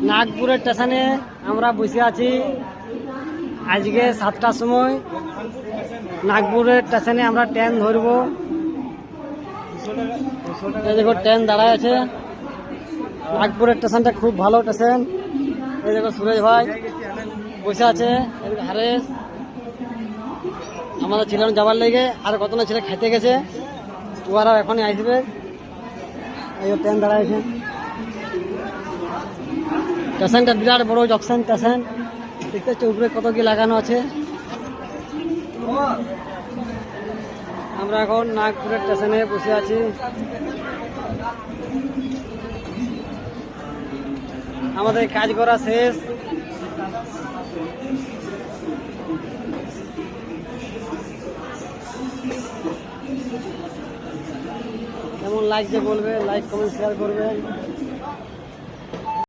নাগপুরের স্টেশনে আমরা বসে আছি। আজকে 7টার সময় নাগপুরের স্টেশনে আমরা ট্রেন ধরব। এই দেখো ট্রেন দাঁড়ায় আছে। নাগপুরের স্টেশনটা খুব ভালো স্টেশন। এই দেখো সুরেশ ভাই বসে আছে, হারেস আমাদের ছিলাম যাবার লেগে, আর কত না ছেলে খাইতে গেছে, ওরাও এখনই আসবে। এই ট্রেন দাঁড়াইছে। স্টেশনটা বিরাট বড় জংশন স্টেশন, দেখতে হচ্ছে উপরে কত কি লাগানো আছে। আমরা এখন নাগপুরের স্টেশনে বসে আছি। আমাদের কাজ করা শেষ। কেমন লাগছে বলবে, লাইক কমেন্ট শেয়ার করবেন।